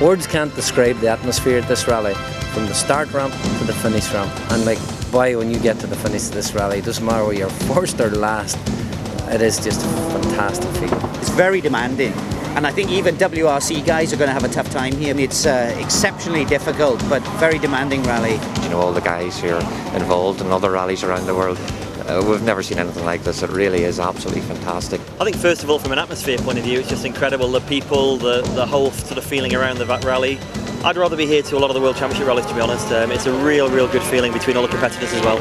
Words can't describe the atmosphere at this rally, from the start ramp to the finish ramp. And like, boy, when you get to the finish of this rally, it doesn't matter whether you're first or last, it is just a fantastic feeling. It's very demanding, and I think even WRC guys are going to have a tough time here. I mean, it's exceptionally difficult, but very demanding rally. You know, all the guys who are involved in other rallies around the world, we've never seen anything like this. It really is absolutely fantastic. I think first of all, from an atmosphere point of view, it's just incredible. The people, the whole sort of feeling around the rally. I'd rather be here to a lot of the World Championship rallies, to be honest. It's a real good feeling between all the competitors as well.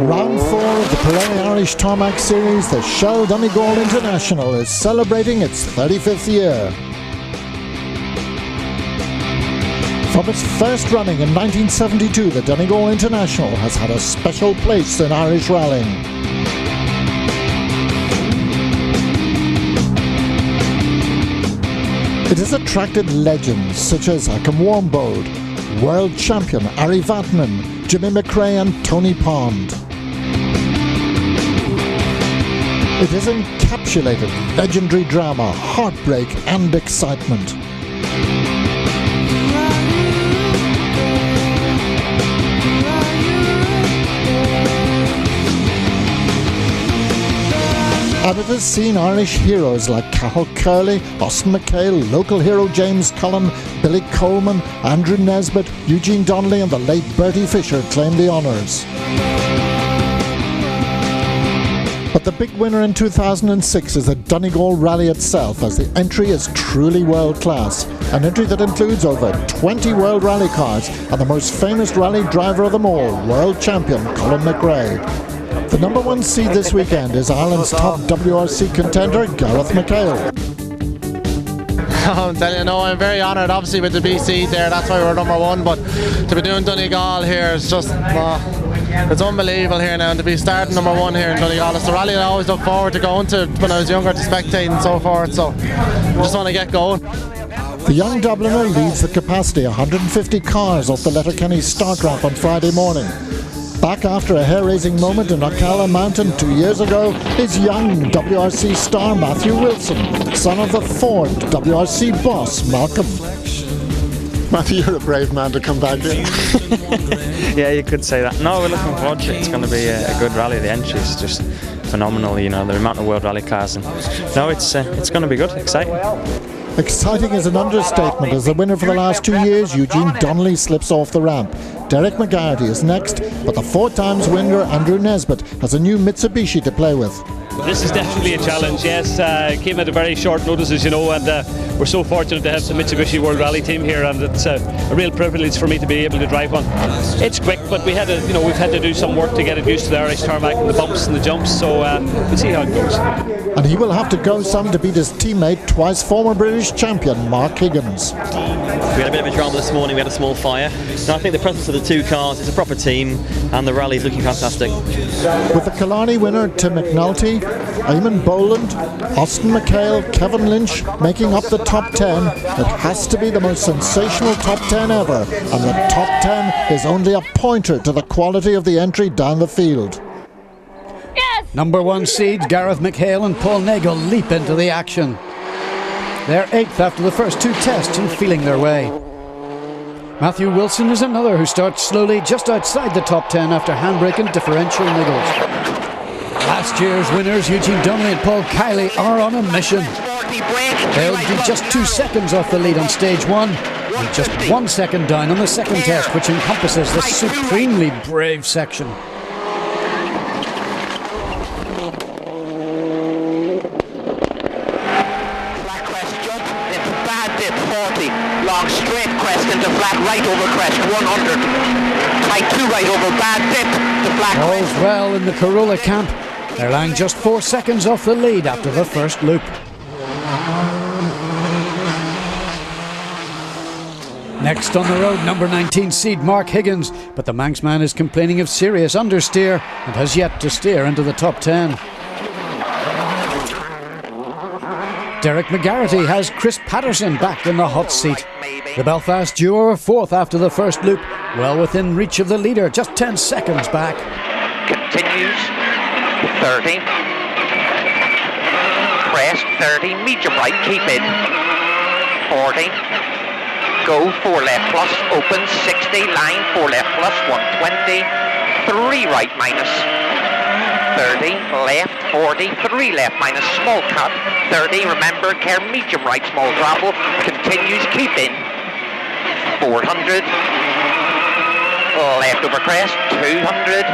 Round 4 of the Pirelli Irish Tarmac Series, the Shell Donegal International is celebrating its 35th year. From its first running in 1972, the Donegal International has had a special place in Irish rallying. It has attracted legends such as Akam Warmbode, world champion Ari Vatman, Jimmy McRae and Tony Pond. It has encapsulated legendary drama, heartbreak and excitement. And it has seen Irish heroes like Cathal Curley, Austin McHale, local hero James Cullen, Billy Coleman, Andrew Nesbitt, Eugene Donnelly and the late Bertie Fisher claim the honours. But the big winner in 2006 is the Donegal Rally itself, as the entry is truly world class. An entry that includes over 20 world rally cars and the most famous rally driver of them all, world champion Colin McRae. The number 1 seed this weekend is Ireland's top WRC contender, Gareth McHale. I'm telling you, no, I'm very honoured, obviously, with the B seed there. That's why we're number 1. But to be doing Donegal here is just, it's unbelievable here now. And to be starting number 1 here in Donegal, it's the rally I always look forward to going to when I was younger, to spectate and so forth. So I just want to get going. The young Dubliner leads the capacity 150 cars off the Letterkenny start ramp on Friday morning. Back after a hair-raising moment in Ocala Mountain 2 years ago is young WRC star Matthew Wilson, son of the Ford WRC boss Malcolm. Matthew, you're a brave man to come back here. Yeah, you could say that. No, we're looking forward to it. It's going to be a good rally. The entry is just phenomenal, you know, the amount of World Rally cars. And no, it's going to be good, exciting. Exciting is an understatement, as the winner for the last 2 years, Eugene Donnelly, slips off the ramp. Derek McGarity is next, but the 4 times winner Andrew Nesbitt has a new Mitsubishi to play with. This is definitely a challenge, yes. Came at a very short notice, as you know, and we're so fortunate to have the Mitsubishi World Rally team here, and it's a real privilege for me to be able to drive one. It's quick, but we've had to do some work to get it used to the Irish tarmac and the bumps and the jumps, so we'll see how it goes. And he will have to go some to beat his teammate, twice former British champion Mark Higgins. We had a bit of a drama this morning, we had a small fire. So I think the presence of the 2 cars, it's a proper team, and the rally is looking fantastic. With the Killarney winner Tim McNulty, Eamon Boland, Austin McHale, Kevin Lynch making up the top 10, it has to be the most sensational top 10 ever, and the top 10 is only a pointer to the quality of the entry down the field. Number 1 seeds Gareth McHale and Paul Nagel leap into the action. They're 8th after the first 2 tests and feeling their way. Matthew Wilson is another who starts slowly just outside the top 10 after handbrake and differential niggles. Last year's winners Eugene Donnelly and Paul Kiley are on a mission. They'll be just 2 seconds off the lead on stage 1 and just 1 second down on the second test, which encompasses the supremely brave section. Long straight crest into flat right over crest 100, tight 2 right over bad dip to flat. All's well in the Corolla camp. They're lying just 4 seconds off the lead after the first loop. Next on the road, number 19 seed Mark Higgins, but the Manxman is complaining of serious understeer and has yet to steer into the top 10. Derek McGarity has Chris Patterson back in the hot seat. The Belfast duo are 4th after the first loop, well within reach of the leader, just 10 seconds back. Continues, 30, crest, 30, medium right, keep in, 40, go, 4 left plus, open, 60, line, 4 left plus, 120, 3 right minus, 30, left, 40, 3 left minus, small cut, 30, remember, care, medium right, small gravel, continues, keep in, 400, left over crest, 200.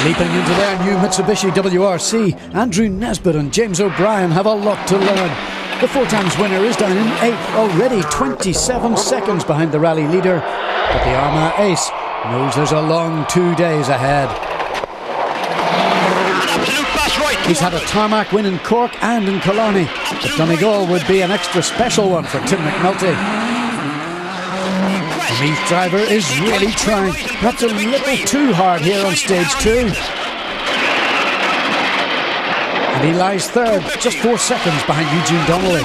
Leaping into their new Mitsubishi WRC, Andrew Nesbitt and James O'Brien have a lot to learn. The 4 times winner is down in 8th, already 27 seconds behind the rally leader. But the Armagh ace knows there's a long 2 days ahead. He's had a tarmac win in Cork and in Killarney, but Donegal would be an extra special one for Tim McNulty. The Meath driver is really trying, perhaps a little too hard here on stage 2. And he lies third, just 4 seconds behind Eugene Donnelly.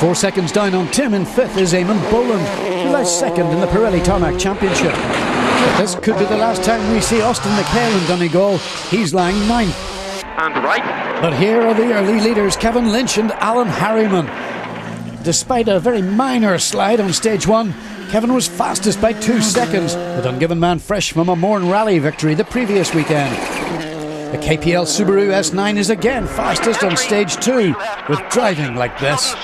4 seconds down on Tim in 5th is Eamon Boland, who lies second in the Pirelli Tarmac Championship. But this could be the last time we see Austin McHale in Donegal. He's lying 9th. And right. But here are the early leaders, Kevin Lynch and Alan Harriman. Despite a very minor slide on stage 1, Kevin was fastest by 2 seconds, the Dungiven man fresh from a Mourne Rally victory the previous weekend. The KPL Subaru S9 is again fastest on stage 2, with driving like this.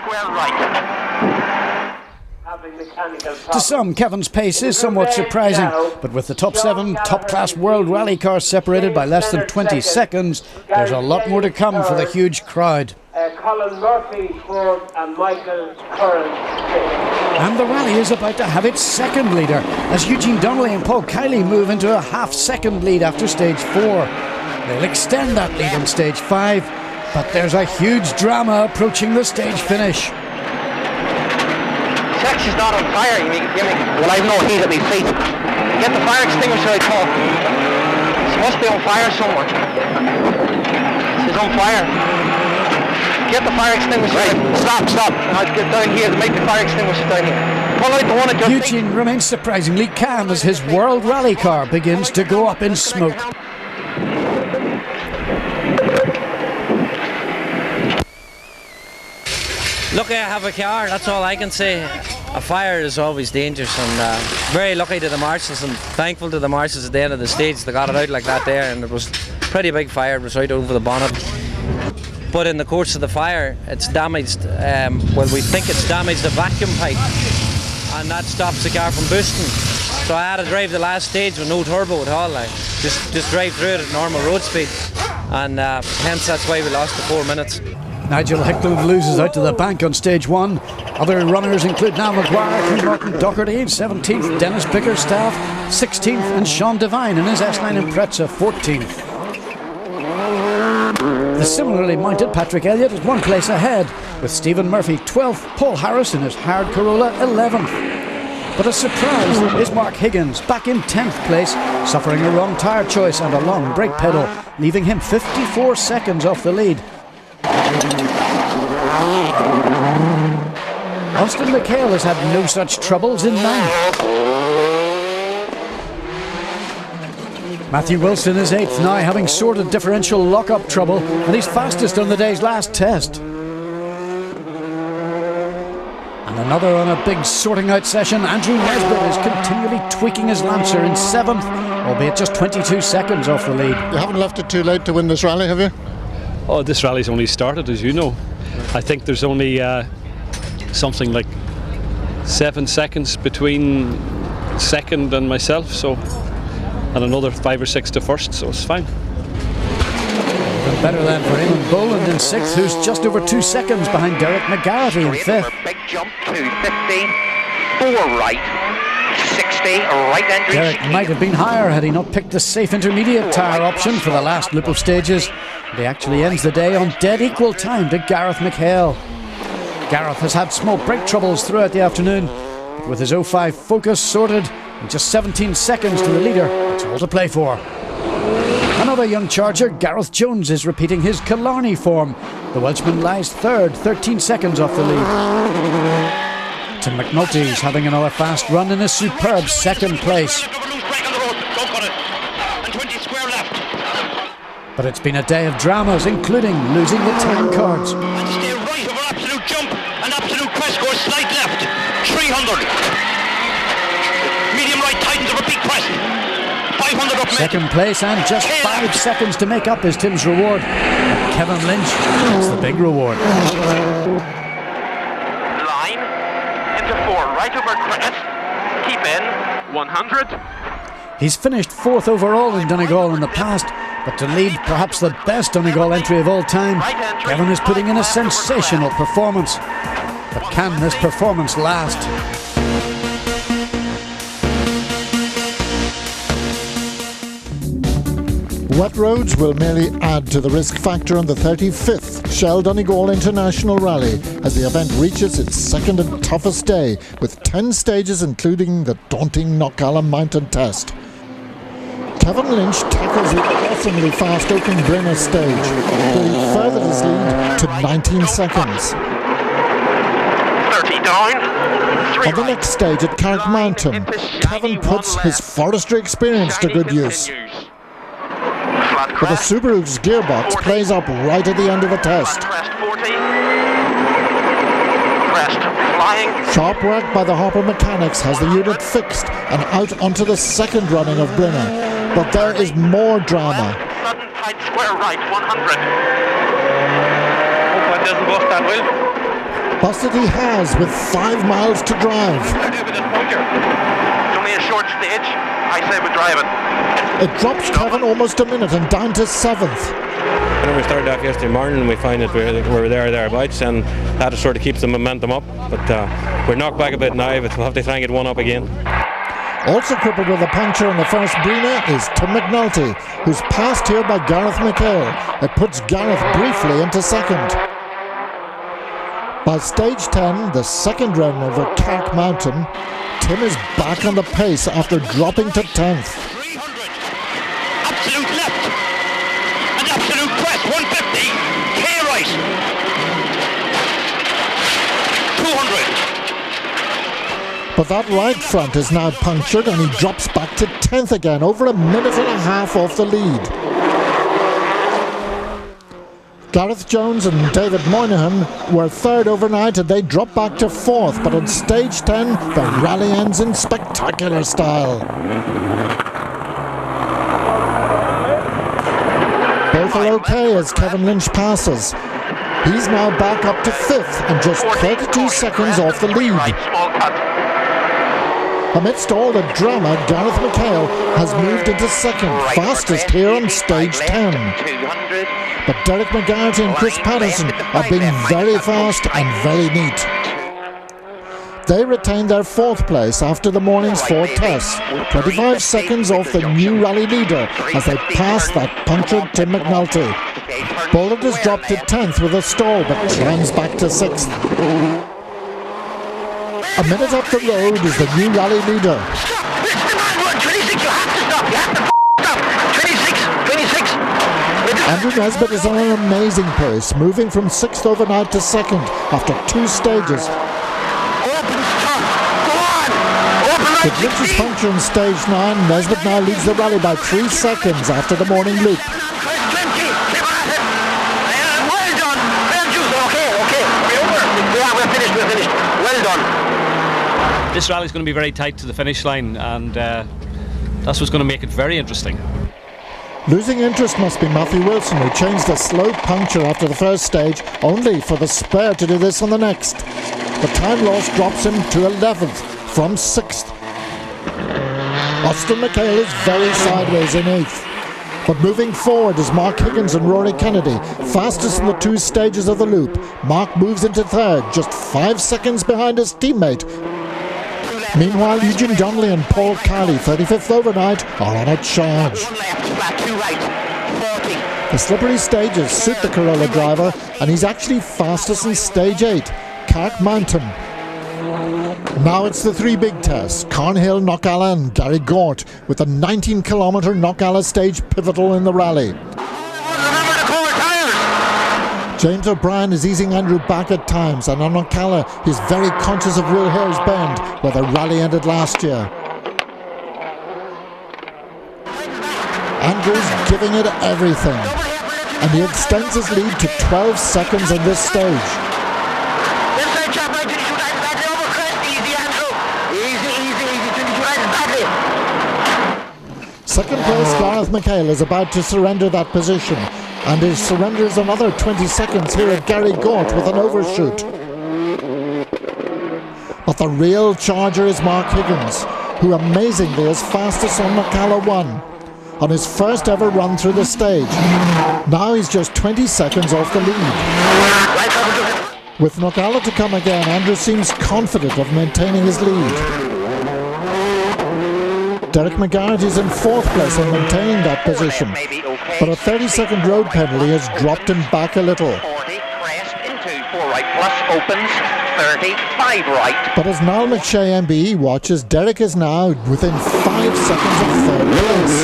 To some, Kevin's pace is somewhat surprising, but with the top 7 top-class World Rally cars separated by less than 20 seconds, there's a lot more to come for the huge crowd. Colin Murphy, fourth, and Michael Curran, fifth. And the rally is about to have its second leader, as Eugene Donnelly and Paul Kiley move into a half-second lead after stage 4. They'll extend that lead on stage 5, but there's a huge drama approaching the stage finish. Section's not on fire, well, I've no heat at my feet. Get the fire extinguisher, I thought. It must be on fire somewhere. It's on fire. Get the fire extinguisher. Right. Stop. I'll get down here to make the fire extinguisher down here. Pull out the one at your Eugene feet. Remains surprisingly calm as his World Rally car begins to go up in smoke. Lucky I have a car, that's all I can say. A fire is always dangerous, and very lucky to the marshals and thankful to the marshals at the end of the stage. They got it out like that there, and it was a pretty big fire. It was right over the bonnet. But in the course of the fire, it's damaged, well, we think it's damaged the vacuum pipe, and that stops the car from boosting. So I had to drive the last stage with no turbo at all, like just drive through it at normal road speed, and hence that's why we lost the 4 minutes. Nigel Heckland loses out to the bank on stage 1. Other runners include Niall Maguire, Martin Docherty in 17th, Dennis Bickerstaff 16th, and Sean Devine in his S9 Impreza 14th. The similarly mounted Patrick Elliott is 1 place ahead, with Stephen Murphy 12th, Paul Harris in his hard Corolla 11th. But a surprise is Mark Higgins, back in 10th place, suffering a wrong tyre choice and a long brake pedal, leaving him 54 seconds off the lead. Austin McHale has had no such troubles in 9th. Matthew Wilson is 8th now, having sorted differential lock-up trouble, and he's fastest on the day's last test. And another on a big sorting out session, Andrew Nesbitt is continually tweaking his Lancer in 7th, albeit just 22 seconds off the lead. You haven't left it too late to win this rally, have you? Oh, this rally's only started, as you know. I think there's only something like 7 seconds between second and myself, so, and another 5 or 6 to first, so it's fine. Better than for Eamon Boland in 6th, who's just over 2 seconds behind Derek McGarity in 5th. Big jump to 50, 4 right, 60, right entry. Derek might have been higher had he not picked the safe intermediate tyre option for the last loop of stages. He actually ends the day on dead equal time to Gareth McHale. Gareth has had small brake troubles throughout the afternoon, but with his 05 Focus sorted and just 17 seconds to the leader, it's all to play for. Another young charger, Gareth Jones, is repeating his Killarney form. The Welshman lies 3rd, 13 seconds off the lead. Tim McNulty is having another fast run in a superb 2nd place. But it's been a day of dramas, including losing the time cards. And stay right over absolute jump and absolute crest course, slight left, 300. Medium right tightens over big crest, 500 up. Second place and just 5 seconds to make up is Tim's reward. And Kevin Lynch gets the big reward. Line into 4, right over crest, keep in 100. He's finished 4th overall in Donegal in the past, but to lead perhaps the best Donegal entry of all time, Kevin is putting in a sensational performance. But can this performance last? Wet roads will merely add to the risk factor on the 35th Shell Donegal International Rally as the event reaches its second and toughest day, with 10 stages including the daunting Knockalla Mountain Test. Kevin Lynch tackles the awesomely fast Open Brenner stage, where he furthered his lead to 19 seconds. 30 down. On the next stage at Carrick Mountain, Kevin puts his forestry experience to good use. But the Subaru's gearbox plays up right at the end of the test. Sharp work by the Hopper mechanics has the unit fixed and out onto the second running of Brenner. But there is more drama. Sudden tight square right, 100. Hope one doesn't bust that, Will. Busted he has, with 5 miles to drive. It's only a short stage. I say we're driving. It drops Kevin almost a minute and down to 7th. When we started off yesterday morning, we find that we're thereabouts, and that sort of keeps the momentum up. But we're knocked back a bit now, but we'll have to try and get one up again. Also crippled with a puncture in the first Brina is Tim McNulty, who's passed here by Gareth McHale. It puts Gareth briefly into second. By stage 10, the second run over Carrick Mountain, Tim is back on the pace after dropping to 10th. 300. Absolute left. And absolute crest, 150. K right. 200. But that right front is now punctured and he drops back to 10th again, over a minute and a half off the lead. Gareth Jones and David Moynihan were third overnight and they dropped back to 4th, but on stage 10 the rally ends in spectacular style. Both are okay as Kevin Lynch passes. He's now back up to 5th and just 32 seconds off the lead. Amidst all the drama, Gareth McHale has moved into second, fastest here on stage 10. But Derek McGarty and Chris Patterson are being very fast and very neat. They retain their 4th place after the morning's 4 tests, 25 seconds off the new rally leader as they pass that punctured Tim McNulty. Bolland has dropped to 10th with a stall but climbs back to 6th. A minute up the road is the new rally leader. Andrew Nesbitt is on an amazing pace, moving from 6th overnight to 2nd after 2 stages. With Lynch's puncture in stage 9, Nesbitt now leads the rally by 3 seconds after the morning loop. This rally is going to be very tight to the finish line, and that's what's going to make it very interesting. Losing interest must be Matthew Wilson, who changed a slow puncture after the first stage, only for the spare to do this on the next. The time loss drops him to 11th from 6th. Austin McHale is very sideways in 8th. But moving forward is Mark Higgins and Rory Kennedy, fastest in the 2 stages of the loop. Mark moves into 3rd, just 5 seconds behind his teammate. Meanwhile, Eugene Donnelly and Paul Carley, 35th overnight, are on a charge. The slippery stages suit the Corolla driver, and he's actually fastest in stage 8, Carrick Mountain. Now it's the 3 big tests, Carnhill, Knockalla and Gary Gort, with the 19-kilometre Knockalla stage pivotal in the rally. James O'Brien is easing Andrew back at times, and on Knockalla he's very conscious of Will Hare's Bend, where the rally ended last year. Andrew's giving it everything, and he extends his lead to 12 seconds in this stage. Second place Gareth McHale is about to surrender that position, and he surrenders another 20 seconds here at Gary Gort with an overshoot. But the real charger is Mark Higgins, who amazingly is fastest on Knockalla 1 on his first ever run through the stage. Now he's just 20 seconds off the lead. With Knockalla to come again, Andrew seems confident of maintaining his lead. Derek McGarrett is in fourth place and maintaining that position, but a 30-second road penalty has dropped him back a little. 40, crest into 4 right plus, opens, 30, 5 right. But as Niall McShay MBE watches, Derek is now within 5 seconds of third place.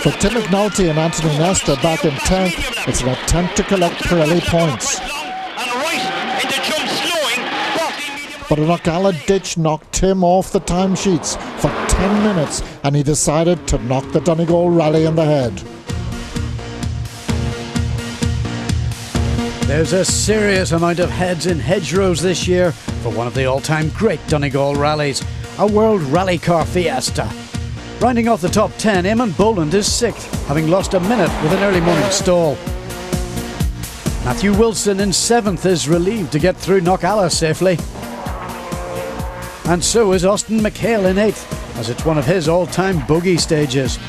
For Tim McNulty and Anthony Nestor back in 10th, it's an attempt to collect Pirelli points. But a Knockalla ditch knocked Tim off the timesheets for 10 minutes, and he decided to knock the Donegal Rally in the head. There's a serious amount of heads in hedgerows this year for one of the all-time great Donegal rallies, a World Rally Car fiesta. Rounding off the top 10, Eamon Boland is 6th, having lost a minute with an early morning stall. Matthew Wilson in 7th is relieved to get through Knockalla safely. And so is Austin McHale in 8th, as it's one of his all-time bogey stages.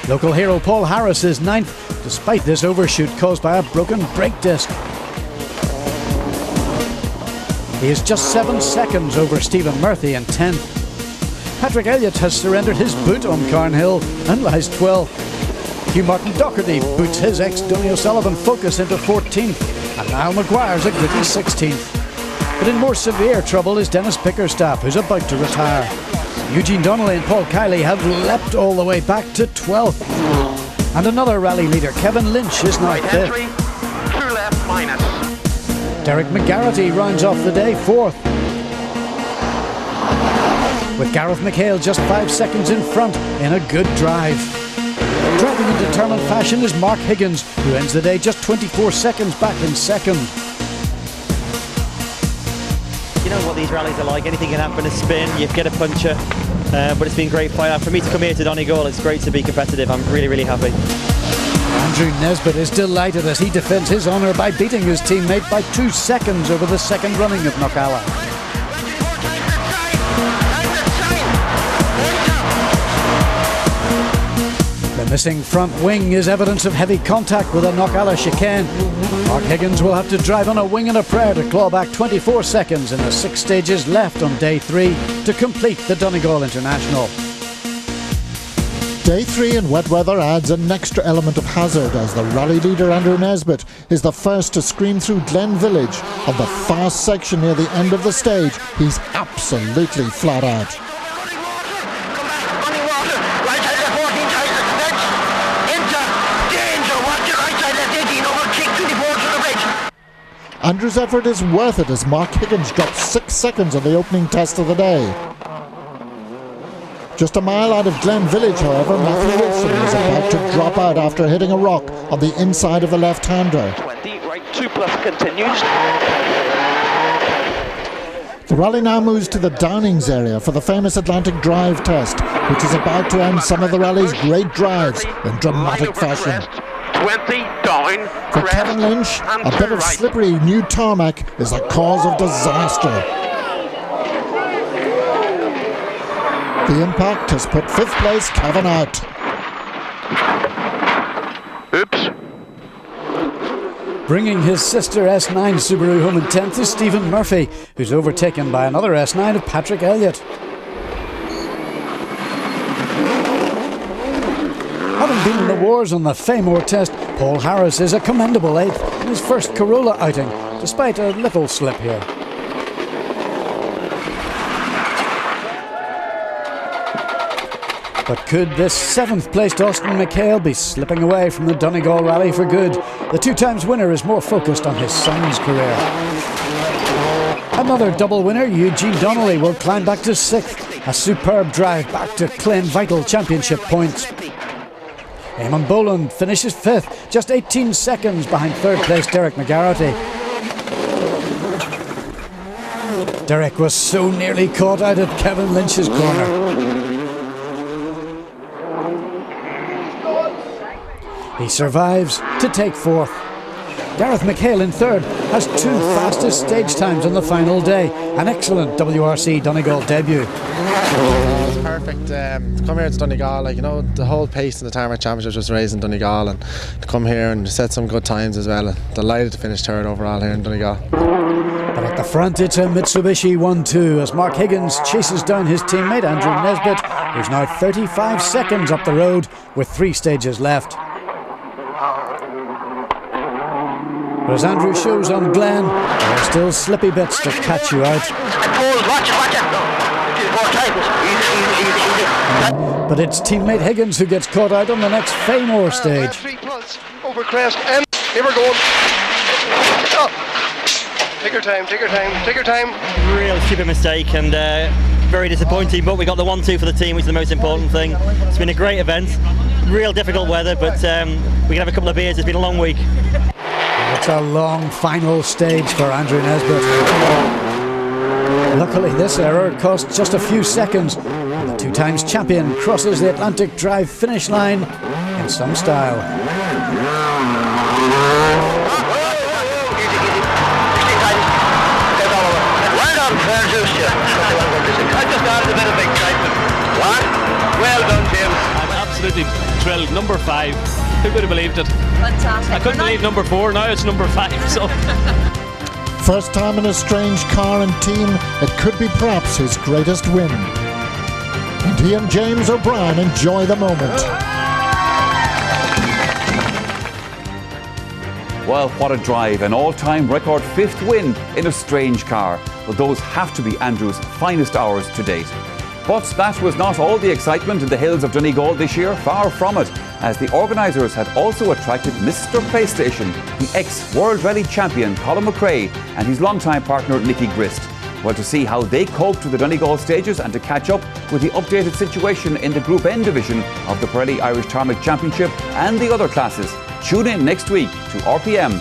Local hero Paul Harris is 9th, despite this overshoot caused by a broken brake disc. He is just 7 seconds over Stephen Murphy in 10th. Patrick Elliott has surrendered his boot on Carnhill and lies 12th. Hugh Martin Docherty boots his ex-Donny O'Sullivan Focus into 14th, and Niall Maguire's a gritty 16th. But in more severe trouble is Dennis Pickerstaff, who's about to retire. Eugene Donnelly and Paul Kiley have leapt all the way back to 12th. And another rally leader, Kevin Lynch, is now 5th. True left minus. Derek McGarrity rounds off the day 4th. With Gareth McHale just 5 seconds in front in a good drive. Driving in determined fashion is Mark Higgins, who ends the day just 24 seconds back in 2nd. You know what these rallies are like, anything can happen, a spin, you get a puncher, but it's been great fun. For me to come here to Donegal, it's great to be competitive. I'm really, really happy. Andrew Nesbitt is delighted as he defends his honour by beating his teammate by 2 seconds over the second running of Knockalla. The missing front wing is evidence of heavy contact with a Knockalla chicane. Mark Higgins will have to drive on a wing and a prayer to claw back 24 seconds in the 6 stages left on day 3 to complete the Donegal International. Day 3 in wet weather adds an extra element of hazard as the rally leader Andrew Nesbitt is the first to scream through Glen Village. On the fast section near the end of the stage, he's absolutely flat out. Andrew's effort is worth it as Mark Higgins drops 6 seconds on the opening test of the day. Just a mile out of Glen Village, however, Matthew Wilson is about to drop out after hitting a rock on the inside of the left-hander. 20, right 2 plus continues. The rally now moves to the Downings area for the famous Atlantic Drive test, which is about to end some of the rally's great drives in dramatic fashion. 20 down. For Kevin Lynch, a bit of slippery new tarmac is the cause of disaster. The impact has put 5th place Kevin out. Oops. Bringing his sister S9 Subaru home in 10th is Stephen Murphy, who's overtaken by another S9 of Patrick Elliott. Having been in the wars on the Faymore test, Paul Harris is a commendable 8th in his first Corolla outing, despite a little slip here. But could this 7th placed Austin McHale be slipping away from the Donegal Rally for good? The 2-times winner is more focused on his son's career. Another double winner, Eugene Donnelly, will climb back to 6th, A superb drive back to claim vital championship points. Eamon Boland finishes 5th, just 18 seconds behind 3rd place Derek McGarrity. Derek was so nearly caught out at Kevin Lynch's corner. He survives to take 4th. Gareth McHale in 3rd has 2 fastest stage times on the final day. An excellent WRC Donegal debut. Oh, it's perfect. To come here to Donegal, like, you know, the whole pace in the Tarmac Championship was raised in Donegal, and to come here and set some good times as well. Delighted to finish 3rd overall here in Donegal. But at the front, it's a Mitsubishi 1-2 as Mark Higgins chases down his teammate Andrew Nesbitt, who's now 35 seconds up the road with 3 stages left. But as Andrew shows on Glen, there are still slippy bits that catch you out. But it's teammate Higgins who gets caught out on the next Faymore stage. 3+ over crest, and here we're going. Oh. Take your time, take your time, take your time. Real stupid mistake and very disappointing, but we got the 1-2 for the team, which is the most important thing. It's been a great event, real difficult weather, but we can have a couple of beers. It's been a long week. It's a long final stage for Andrew Nesbitt. Luckily, this error cost just a few seconds. The 2-times champion crosses the Atlantic Drive finish line in some style. Well done, James. I'm absolutely thrilled. Number 5. Who could have believed it? Fantastic. I couldn't believe number 4. Now it's number 5. So. First time in a strange car and team, it could be perhaps his greatest win. And he and James O'Brien enjoy the moment. Well, what a drive, an all-time record 5th win in a strange car. Well, those have to be Andrew's finest hours to date. But that was not all the excitement in the hills of Donegal this year, far from it, as the organisers had also attracted Mr. PlayStation, the ex-World Rally champion Colin McRae and his longtime partner Nicky Grist. Well, to see how they coped with the Donegal stages and to catch up with the updated situation in the Group N division of the Pirelli Irish Tarmac Championship and the other classes, tune in next week to RPM